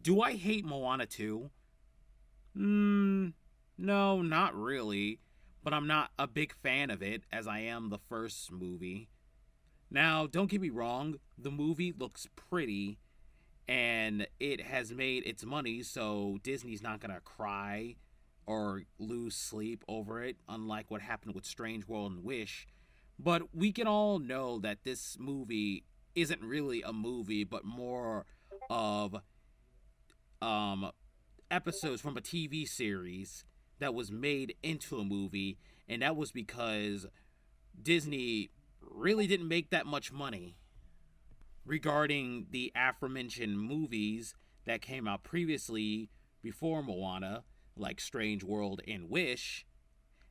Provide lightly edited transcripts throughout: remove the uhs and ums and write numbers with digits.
Do I hate Moana 2? No, not really. But I'm not a big fan of it as I am the first movie. Now, don't get me wrong, the movie looks pretty and it has made its money, so Disney's not gonna cry or lose sleep over it, unlike what happened with Strange World and Wish. But we can all know that this movie isn't really a movie, but more of um, episodes from a TV series that was made into a movie, and that was because Disney really didn't make that much money regarding the aforementioned movies that came out previously before Moana, like Strange World and Wish.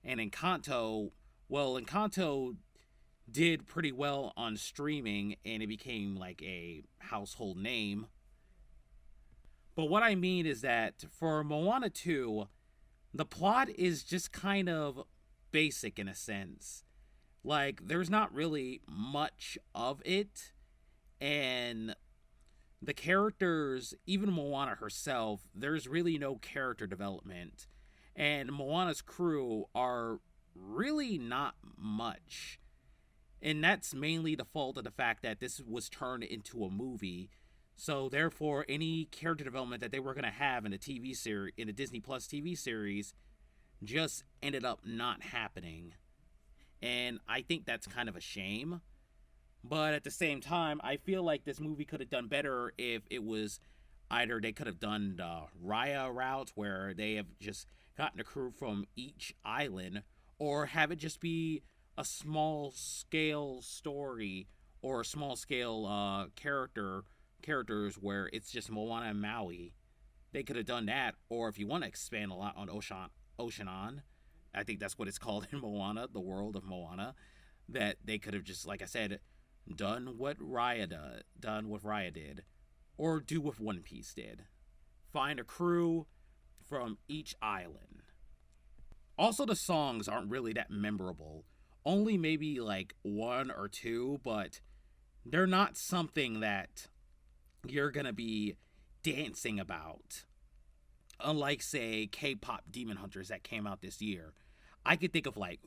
And Encanto, well, Encanto did pretty well on streaming and it became like a household name. But what I mean is that for Moana 2, the plot is just kind of basic in a sense. Like, there's not really much of it, and the characters, even Moana herself, there's really no character development. And Moana's crew are really not much. And that's mainly the fault of the fact that this was turned into a movie. So therefore, any character development that they were going to have in a TV series, in a Disney Plus TV series, just ended up not happening. And I think that's kind of a shame. But at the same time, I feel like this movie could have done better if it was either they could have done the Raya route where they have just gotten a crew from each island, or have it just be a small scale story or a small scale characters where it's just Moana and Maui. They could have done that, or if you want to expand a lot on Oceanon, I think that's what it's called in Moana, the world of Moana, that they could have just, like I said, done what Raya did, or do what One Piece did. Find a crew from each island. Also, the songs aren't really that memorable. Only maybe like one or two, but they're not something that you're gonna be dancing about. Unlike, say, K-pop Demon Hunters that came out this year. I could think of like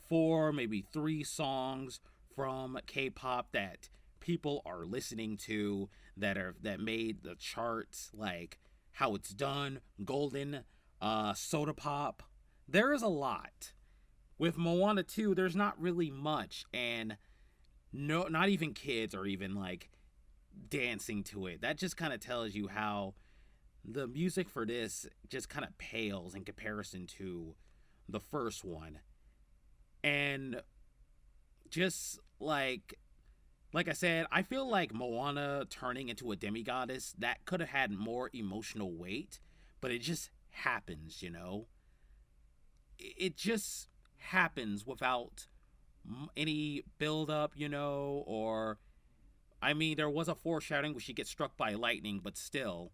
four, maybe three songs from K-pop that people are listening to that made the charts, like How It's Done, Golden, Soda Pop. There is a lot. With Moana 2, there's not really much, and no, not even kids are even like dancing to it. That just kind of tells you how the music for this just kind of pales in comparison to the first one. And just like I said, I feel like Moana turning into a demigoddess, that could have had more emotional weight, but it just happens, you know? It just happens without any build up, you know, or I mean, there was a foreshadowing where she gets struck by lightning, but still,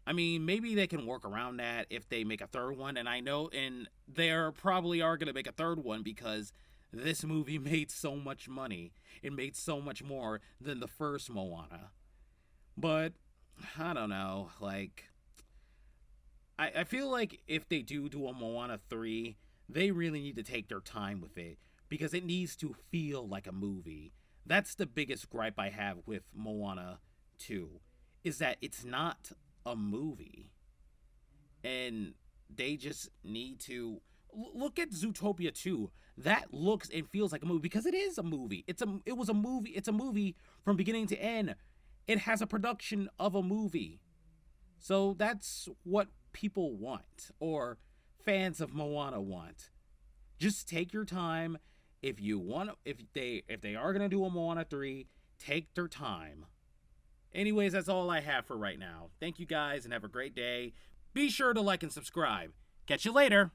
I mean, maybe they can work around that if they make a third one. And I know, and they probably are going to make a third one because this movie made so much money. It made so much more than the first Moana. But, I don't know. Like, I feel like if they do a Moana 3, they really need to take their time with it because it needs to feel like a movie. That's the biggest gripe I have with Moana 2, is that it's not a movie. And they just need to look at Zootopia 2. That looks and feels like a movie because it is a movie. It was a movie. It's a movie from beginning to end. It has a production of a movie. So that's what people want, or fans of Moana want. Just take your time. If you want, if they are gonna do a Moana 3, take their time. Anyways, that's all I have for right now. Thank you guys and have a great day. Be sure to like and subscribe. Catch you later.